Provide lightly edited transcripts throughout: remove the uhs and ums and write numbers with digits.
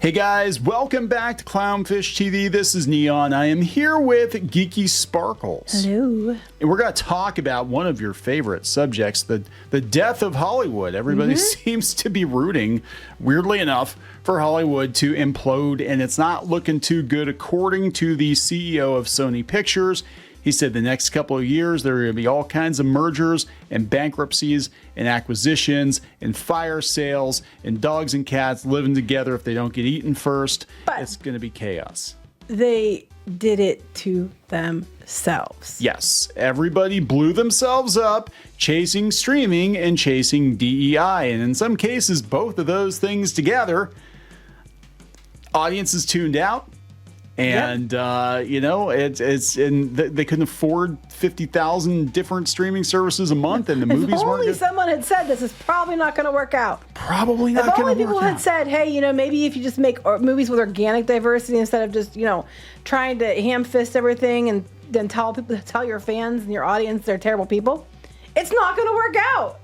Hey guys, welcome back to Clownfish TV. This is Kneon. I am here with Geeky Sparkles. Hello. And we're going to talk about one of your favorite subjects, the death of Hollywood. Everybody seems to be rooting, weirdly enough, for Hollywood to implode, and it's not looking too good according to the CEO of Sony Pictures. He said the next couple of years there are going to be all kinds of mergers and bankruptcies and acquisitions and fire sales and dogs and cats living together if they don't get eaten first. But it's going to be chaos. They did it to themselves. Yes, everybody blew themselves up chasing streaming and chasing DEI. And in some cases, both of those things together, audiences tuned out. And, you know, they couldn't afford 50,000 different streaming services a month, and the movies weren't. If only someone had said this is probably not going to work out. Probably not going to work out. If only people had said, hey, you know, maybe if you just make movies with organic diversity instead of just, you know, trying to ham fist everything and then tell your fans and your audience they're terrible people, it's not going to work out.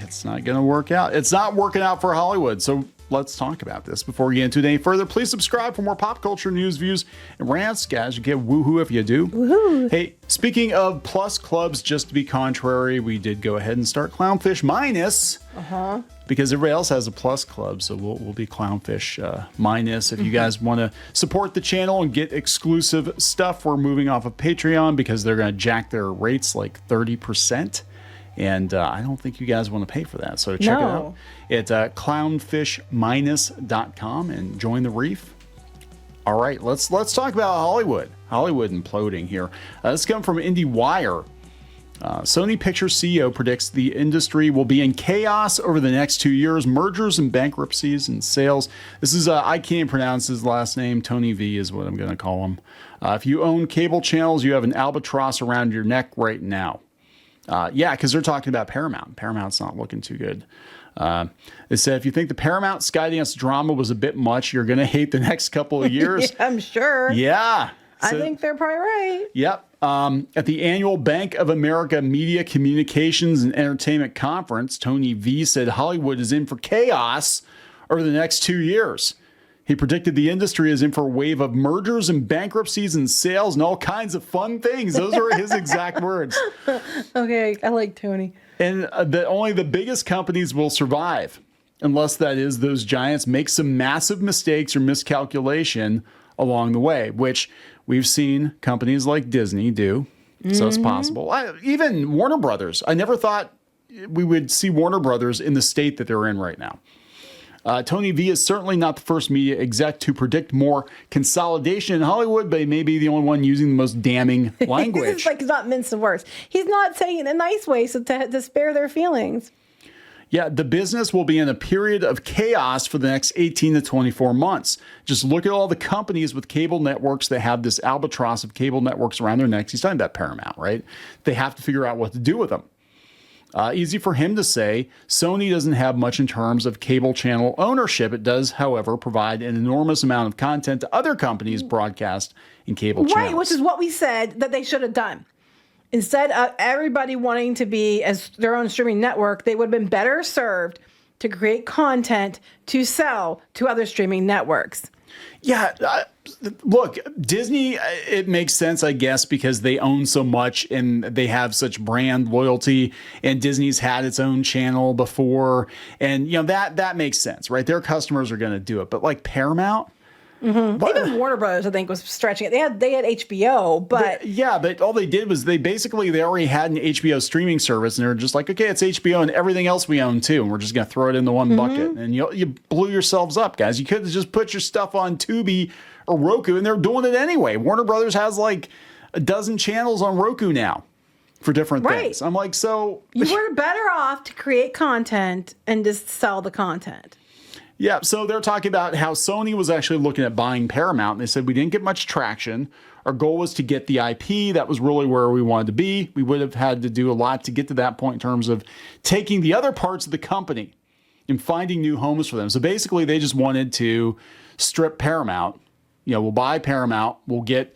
It's not going to work out. It's not working out for Hollywood. So let's talk about this. Before we get into it any further, please subscribe for more pop culture news, views, and rants. Guys, you get woohoo if you do. Woohoo. Hey, speaking of plus clubs, just to be contrary, we did go ahead and start Clownfish Minus. Because everybody else has a plus club, so we'll be Clownfish Minus. If you guys want to support the channel and get exclusive stuff, we're moving off of Patreon because they're going to jack their rates like 30%. And I don't think you guys want to pay for that. So check it out. It's clownfishminus.com and join the reef. All right, let's talk about Hollywood imploding here. This comes from IndieWire. Sony Pictures CEO predicts the industry will be in chaos over the next 2 years. Mergers and bankruptcies and sales. This is, I can't pronounce his last name. Tony V is what I'm going to call him. If you own cable channels, you have an albatross around your neck right now. Yeah, because they're talking about Paramount. Paramount's not looking too good. They said, if you think the Paramount Skydance drama was a bit much, you're going to hate the next couple of years. Yeah, I'm sure. Yeah. I think they're probably right. Yep. At the annual Bank of America Media Communications and Entertainment Conference, Tony V said Hollywood is in for chaos over the next 2 years. He predicted the industry is in for a wave of mergers and bankruptcies and sales and all kinds of fun things. Those were his exact words. Okay, I like Tony. And that only the biggest companies will survive, unless that is those giants make some massive mistakes or miscalculation along the way, which we've seen companies like Disney do. So it's possible. Even Warner Brothers. I never thought we would see Warner Brothers in the state that they're in right now. Tony V is certainly not the first media exec to predict more consolidation in Hollywood, but he may be the only one using the most damning language. It's like he's not mincing words. He's not saying it in a nice way so to spare their feelings. Yeah, the business will be in a period of chaos for the next 18 to 24 months. Just look at all the companies with cable networks that have this albatross of cable networks around their necks. He's talking about Paramount, right? They have to figure out what to do with them. Easy for him to say. Sony doesn't have much in terms of cable channel ownership. It does, however, provide an enormous amount of content to other companies broadcast in cable channels. Right, which is what we said that they should have done. Instead of everybody wanting to be as their own streaming network, they would have been better served to create content to sell to other streaming networks. Yeah, look, Disney, it makes sense, I guess, because they own so much and they have such brand loyalty, and Disney's had its own channel before. And, you know, that makes sense, right? Their customers are going to do it. But like Paramount, Even Warner Brothers, I think, was stretching it. They had HBO, but but all they did was they already had an HBO streaming service, and they're just like, okay, it's HBO and everything else we own too, and we're just gonna throw it in the one bucket. And you blew yourselves up, guys. You could have just put your stuff on Tubi or Roku, and they're doing it anyway. Warner Brothers has like a dozen channels on Roku now for different things. I'm like, so you were better off to create content and just sell the content. Yeah, so they're talking about how Sony was actually looking at buying Paramount, and they said we didn't get much traction. Our goal was to get the IP. That was really where we wanted to be. We would have had to do a lot to get to that point in terms of taking the other parts of the company and finding new homes for them. So basically, they just wanted to strip Paramount. You know, we'll buy Paramount. We'll get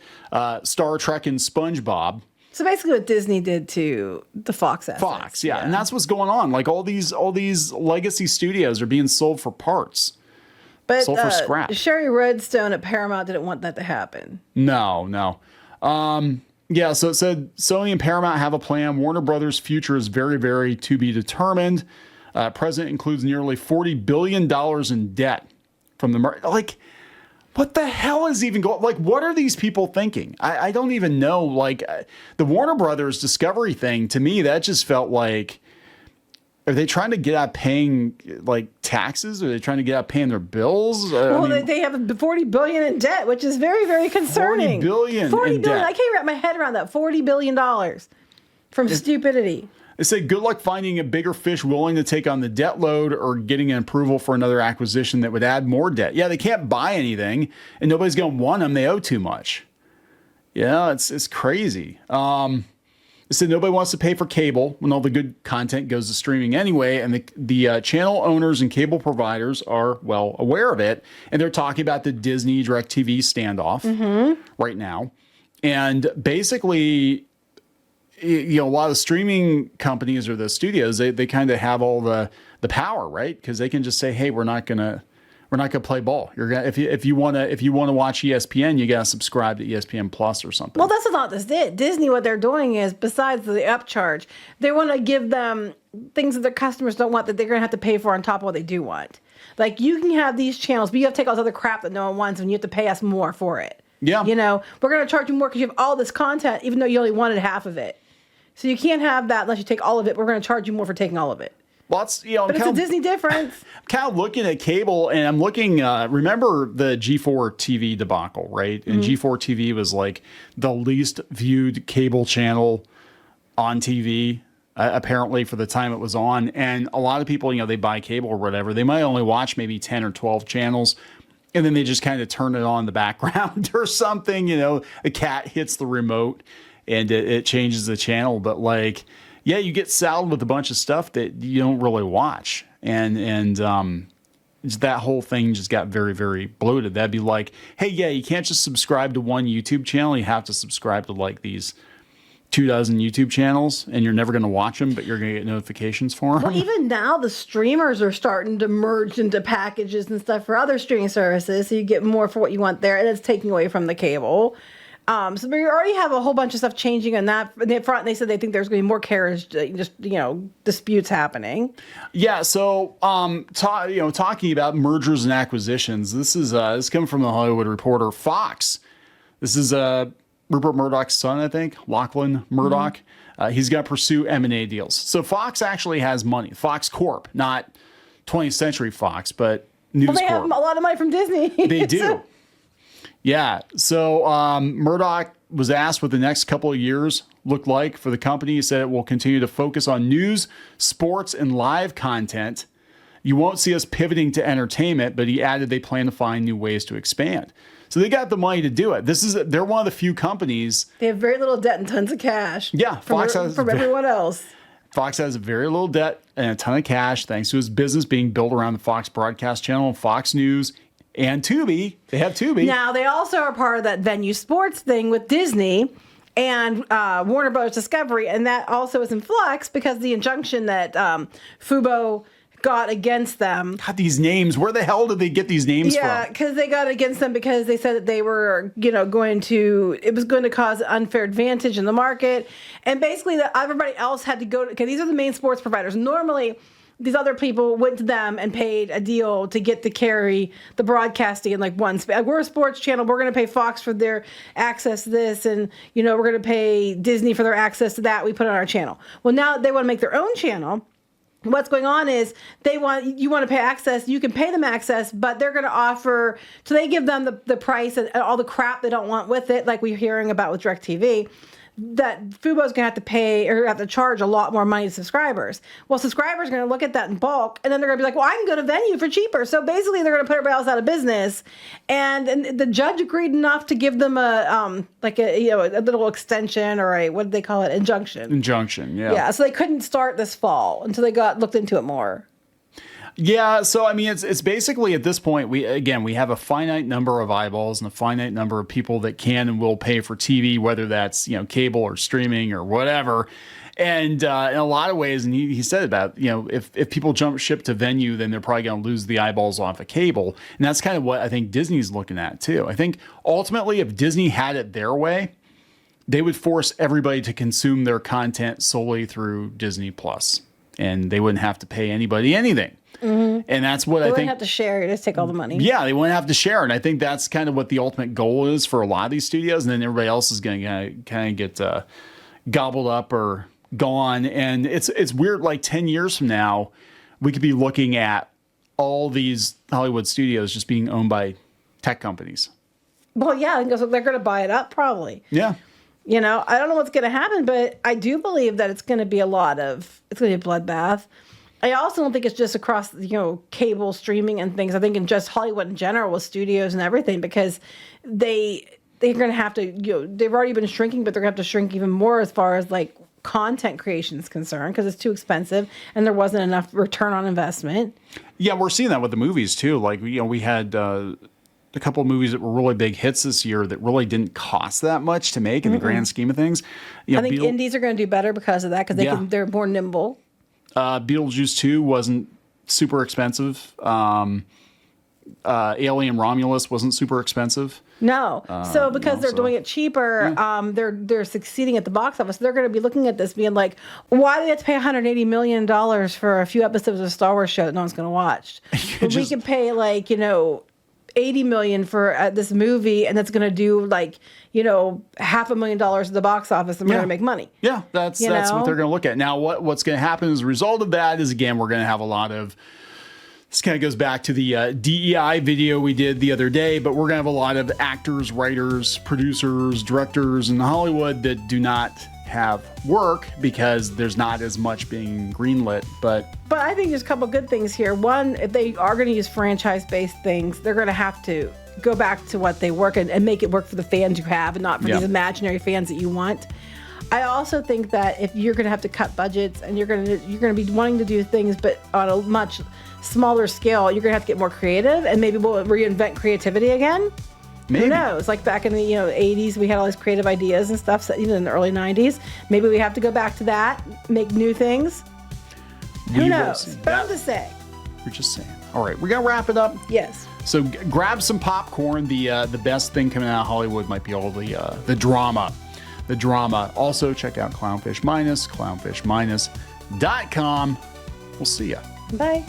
Star Trek and SpongeBob. So basically what Disney did to the Fox assets. Fox, yeah. And that's what's going on. Like all these legacy studios are being sold for parts. But sold for scrap. Sherry Redstone at Paramount didn't want that to happen. No. Yeah, so it said Sony and Paramount have a plan. Warner Brothers' future is very, very to be determined. President includes nearly $40 billion in debt from the market. Like, what the hell is even going? Like, what are these people thinking? I don't even know. Like, the Warner Brothers Discovery thing, to me, that just felt like, are they trying to get out paying like taxes? Are they trying to get out paying their bills? Well, they have $40 billion in debt, which is very, very concerning. $40 billion. $40 billion. I can't wrap my head around that. $40 billion from stupidity. They say good luck finding a bigger fish willing to take on the debt load or getting an approval for another acquisition that would add more debt. Yeah, they can't buy anything, and nobody's going to want them. They owe too much. Yeah, it's crazy. They said nobody wants to pay for cable when all the good content goes to streaming anyway, and the channel owners and cable providers are well aware of it, and they're talking about the Disney DirecTV standoff right now, and basically, a lot of streaming companies or the studios they kind of have all the power, right? Because they can just say, hey, we're not gonna play ball. You're gonna if you wanna watch ESPN, you gotta subscribe to ESPN Plus or something. Well, that's not this. Disney, what they're doing is, besides the upcharge, they want to give them things that their customers don't want that they're gonna have to pay for on top of what they do want. Like, you can have these channels, but you have to take all this other crap that no one wants, and you have to pay us more for it. Yeah. We're gonna charge you more because you have all this content, even though you only wanted half of it. So you can't have that unless you take all of it. We're gonna charge you more for taking all of it. Well, it's, but it's a Disney difference. I'm kind of looking at cable, and I'm looking. Remember the G4 TV debacle, right? And G4 TV was like the least viewed cable channel on TV, apparently for the time it was on. And a lot of people, they buy cable or whatever. They might only watch maybe 10 or 12 channels, and then they just kind of turn it on in the background or something. A cat hits the remote, and it changes the channel. But like, yeah, you get saddled with a bunch of stuff that you don't really watch. And that whole thing just got very, very bloated. That'd be like, hey, yeah, you can't just subscribe to one YouTube channel. You have to subscribe to like these 24 YouTube channels, and you're never going to watch them, but you're going to get notifications for them. Well, even now the streamers are starting to merge into packages and stuff for other streaming services, so you get more for what you want there, and it's taking away from the cable. So we already have a whole bunch of stuff changing on that front. They said they think there's going to be more carriage, disputes happening. Yeah. So, talking about mergers and acquisitions, this coming from the Hollywood Reporter. Fox. This is Rupert Murdoch's son, I think, Lachlan Murdoch. He's going to pursue M&A deals. So Fox actually has money. Fox Corp, not 20th Century Fox, but News Corp. Well, they have a lot of money from Disney. They do. Yeah. So Murdoch was asked what the next couple of years look like for the company. He said it will continue to focus on news, sports, and live content. You won't see us pivoting to entertainment, but he added they plan to find new ways to expand. So they got the money to do it. They're one of the few companies. They have very little debt and tons of cash. Yeah, Fox from everyone else. Fox has very little debt and a ton of cash thanks to his business being built around the Fox broadcast channel and Fox News. And Tubi. They have Tubi. Now, they also are part of that venue sports thing with Disney and Warner Brothers Discovery, and that also is in flux because the injunction that Fubo got against them. God, these names. Where the hell did they get these names from? Yeah, because they got against them because they said that they were, it was going to cause unfair advantage in the market. And basically, that everybody else had to go, because these are the main sports providers. Normally, these other people went to them and paid a deal to get to carry the broadcasting in like one space. We're a sports channel. We're going to pay Fox for their access to this. And, we're going to pay Disney for their access to that. We put it on our channel. Well, now they want to make their own channel. What's going on is you want to pay access, you can pay them access, but they're going to offer, so they give them the price and all the crap they don't want with it, like we're hearing about with DirecTV, that Fubo's going to have to pay or have to charge a lot more money to subscribers. Well, subscribers are going to look at that in bulk, and then they're going to be like, well, I can go to Venue for cheaper. So basically, they're going to put everybody else out of business. And the judge agreed enough to give them a little extension or what did they call it? Injunction. Injunction, yeah. Yeah, so they couldn't start this fall until they looked into it more. Yeah, so I mean, it's basically at this point, we have a finite number of eyeballs and a finite number of people that can and will pay for TV, whether that's cable or streaming or whatever. And in a lot of ways, and he said about, if people jump ship to venue, then they're probably going to lose the eyeballs off of cable. And that's kind of what I think Disney's looking at too. I think ultimately, if Disney had it their way, they would force everybody to consume their content solely through Disney Plus, and they wouldn't have to pay anybody anything. And that's what I think. They wouldn't have to share. You just take all the money. Yeah, they wouldn't have to share. And I think that's kind of what the ultimate goal is for a lot of these studios. And then everybody else is going to kind of get gobbled up or gone. And it's weird, like 10 years from now, we could be looking at all these Hollywood studios just being owned by tech companies. Well, yeah, because they're going to buy it up probably. Yeah. I don't know what's going to happen, but I do believe that it's going to be it's going to be a bloodbath. I also don't think it's just across, cable streaming and things. I think in just Hollywood in general with studios and everything, because they're going to have to, they've already been shrinking, but they're going to have to shrink even more as far as like content creation is concerned, because it's too expensive and there wasn't enough return on investment. Yeah, we're seeing that with the movies too. Like, we had a couple of movies that were really big hits this year that really didn't cost that much to make in the grand scheme of things. I think indies are going to do better because of that, because they're more nimble. Beetlejuice 2 wasn't super expensive. Alien Romulus wasn't super expensive. No. So because they're doing it cheaper, they're succeeding at the box office. They're going to be looking at this being like, why do they have to pay $180 million for a few episodes of a Star Wars show that no one's going to watch? We can pay like, $80 million for this movie, and that's going to do like, $500,000 at the box office, and we're going to make money. Yeah, that's what they're going to look at. Now, what's going to happen as a result of that is, again, we're going to have a lot of, this kind of goes back to the DEI video we did the other day, but we're going to have a lot of actors, writers, producers, directors in Hollywood that do not have work because there's not as much being greenlit. But I think there's a couple good things here. One, if they are going to use franchise-based things, they're going to have to go back to what they work and make it work for the fans you have and not for these imaginary fans that you want. I also think that if you're going to have to cut budgets and you're going to be wanting to do things but on a much smaller scale, you're going to have to get more creative, and maybe we'll reinvent creativity again. Maybe. Who knows? Like back in the 80s, we had all these creative ideas and stuff. So even in the early 90s, maybe we have to go back to that, make new things. Who knows? But I'm just saying. You're just saying. All right, we're gonna wrap it up. Yes. So grab some popcorn. The best thing coming out of Hollywood might be all the drama. The drama. Also check out Clownfish Minus, clownfishminus.com. We'll see ya. Bye.